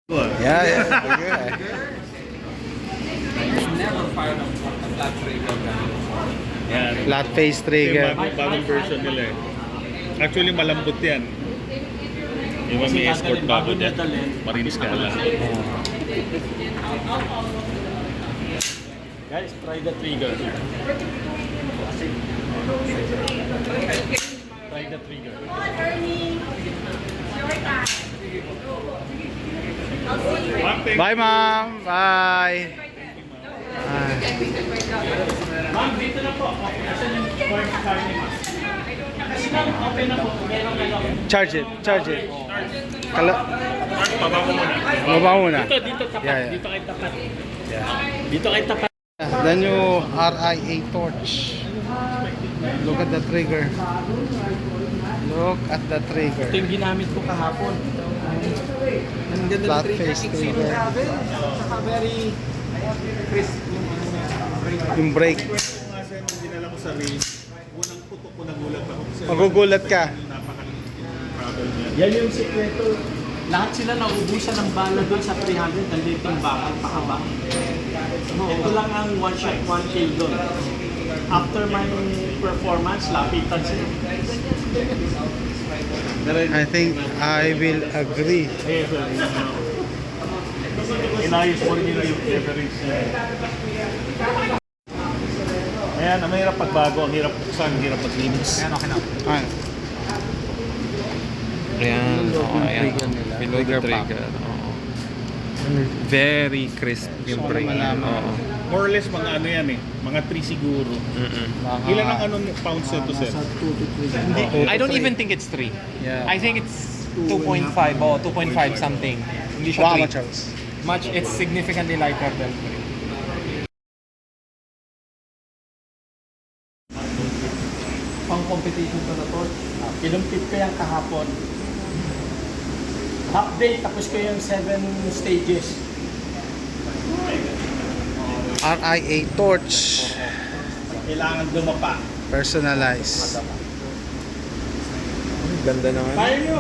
Yeah, yeah. Never fired a flat trigger gun. Yan. Flat face trigger. Bagong version nila eh. Actually, malambot yan. Yung may escort bago dyan. Marinis ka lang. Guys, try the trigger. Try the trigger. Bye, ma'am. Bye. Ma'am, dito na po. Asan yung work card ni ma'am? Kasi ma'am, open na po. Charge it. Charge it. Baba mo muna. Baba muna. Dito tapat. Yeah, yeah. Dito kay tapat. Dito kay tapat. The new RIA torch. Look at the trigger. Look at the trigger. Ito yung ginamit ko kahapon. Ang ganda Flat ng trigger. face trigger. Saka very crisp Yung brake. Nga sa'yo, nung dinala ko sa race, unang putok ko nagulat ako. Magugulat ka. Napaka-travel niya. Yan yung sikreto. Lahat sila naubusan ng bala doon sa 300. Nandito yung bakal, pakaba. Ito lang ang one shot, one kill doon. After my performance, lapitan sila. I think I will agree. Inayos mo nila yung leverage niya. Ayan, ang mahirap pagbago, ang hirap buksan, ang hirap maglinis. Ayan, okay na. Ayan. Ayan, ayan. Trigger nila. Below the trigger. Oo. Very crisp yung So, brake. malaman. Oo. More or less mga ano yan eh, mga 3 siguro. Ilan ang anong pounds ito, sir? I don't even think it's 3. Yeah. I think it's 2.5 or 2.5 something. Hindi siya Wow, 3. Charles. Much, it's significantly lighter than 3. Pang competition to na to. Kinumpit ko yan kahapon. Half day, tapos ko yung 7 stages. RIA torch. Kailangan dumapa. Personalized. Ganda naman. Kaya nyo.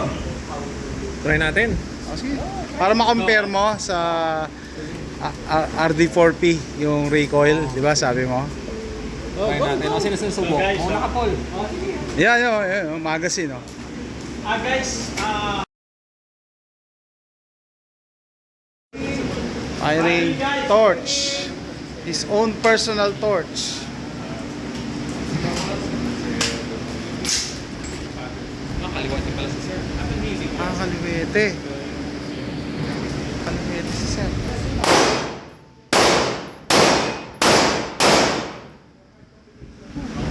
Try natin. Oh, sige. Para ma-compare mo sa RD4P, yung recoil, di ba sabi mo? Try natin. Kasi nasusubok. Guys, Oo, nakapol. Yeah, yung magazine, oh. Guys, Firing torch. His own personal torch. Nakaliwatin pala si sir. Kaliwete. Kaliwete si Sir.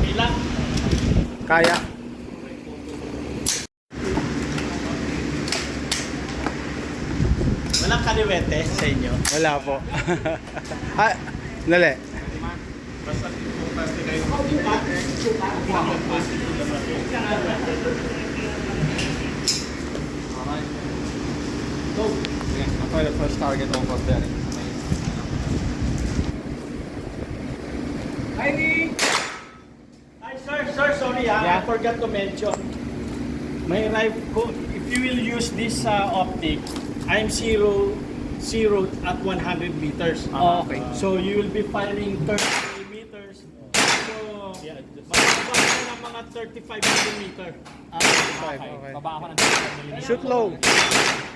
ilang. Kaya. Walang kaliwete sa inyo. Wala po. Ah, dali. I'll try the first target off of there. Ay, sir, sorry I forgot to mention. May rifle ko, if you will use this optic, I'm zero at 100 meters. Oh, okay. So you will be firing 30 meters. So, bababa ka ng mga 35 millimeter. Okay. Baba ako ng 35mm. Shoot low.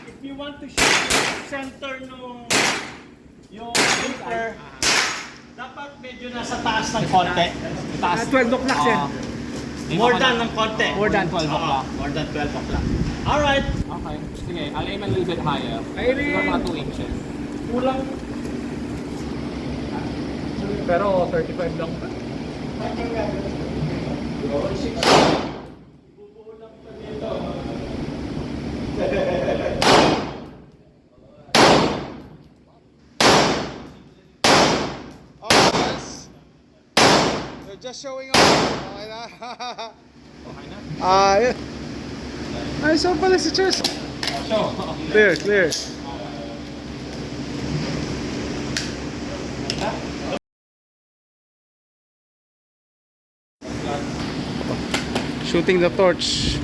If you want to shoot center nung yung paper, dapat medyo nasa taas ng konti. Taas. 12 o'clock yan. More than ng konti. More than 12 o'clock. More than 12 o'clock. Alright. Okay. Sige, I'll aim a little bit higher. Siguro mga 2 inches. Kulang. Pero 35 lang. Oh, yes. They're just showing off. Okay na. Okay na? Yun. Ay, saan pala si Charles? Clear, clear. Shooting the torch.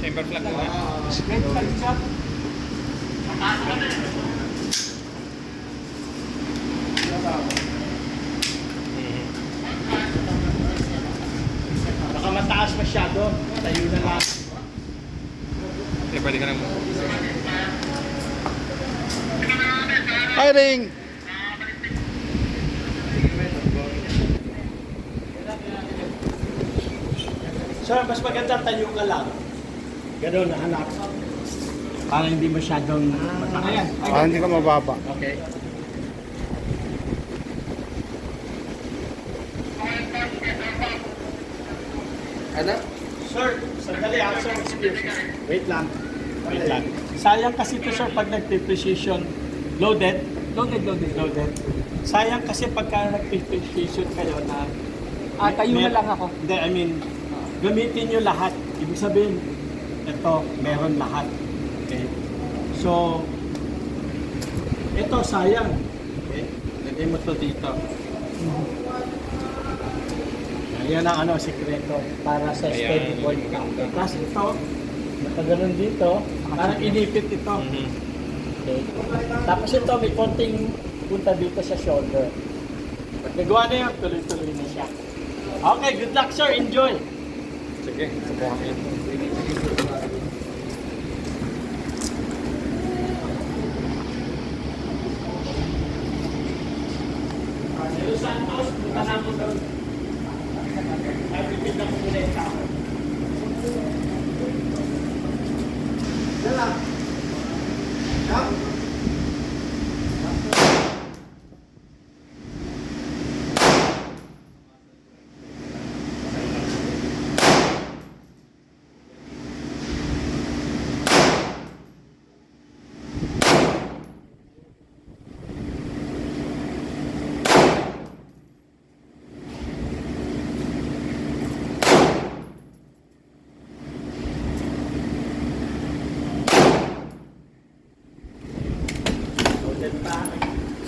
Same November flag na. Great flag siya. Baka mataas masyado. Tayo na lang. Eh, pwede ka naman. Firing! Sir, mas maganda tayo ka lang. Ganun, hanap. Para hindi masyadong mataas. Hindi ka mababa. Okay. Ano? Sir, sandali ah, sir. Excuse me. Wait lang. Wait lang. Sayang kasi ito, sir, pag nag-precision loaded. Loaded. Sayang kasi pagka nag-precision kayo na Tayo na lang ako. Hindi, I mean, gamitin nyo lahat. Ibig sabihin, ito, meron lahat. Okay? So, ito, sayang. Okay? Lagay mo to dito. Ayan ang ano, sikreto para sa steady board counter. Tapos ito, nakaganon dito, parang inipit ito. Okay? Tapos ito, may konting punta dito sa shoulder. Pag nagawa na yun, tuloy-tuloy na siya. Okay, good luck sir, enjoy! Sige, subukan mo yun. Hello Santos, punta na ako doon. Ay, pipid na ko muna yung tao.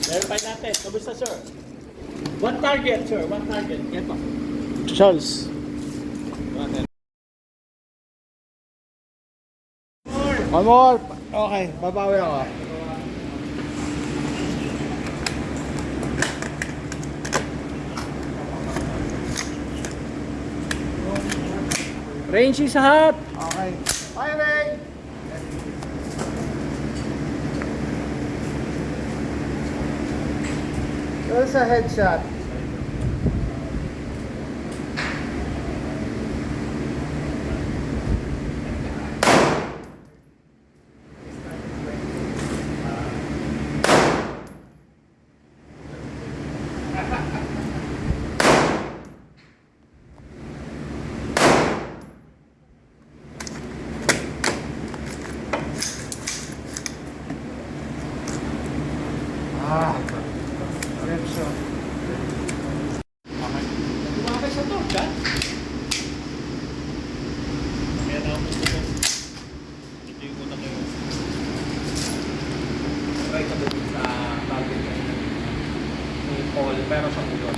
Verify natin. Kamusta, sir? One target, sir. One target. Yan po. Charles. One more. Okay, babawi ako. Range is hot. Okay. Firing! Doon sa headshot. Diretso. Lumabas sa to, ka? Kaya na ako ito. Ito yung una kayo. Try ka doon sa target ni Paul pero sa ulo.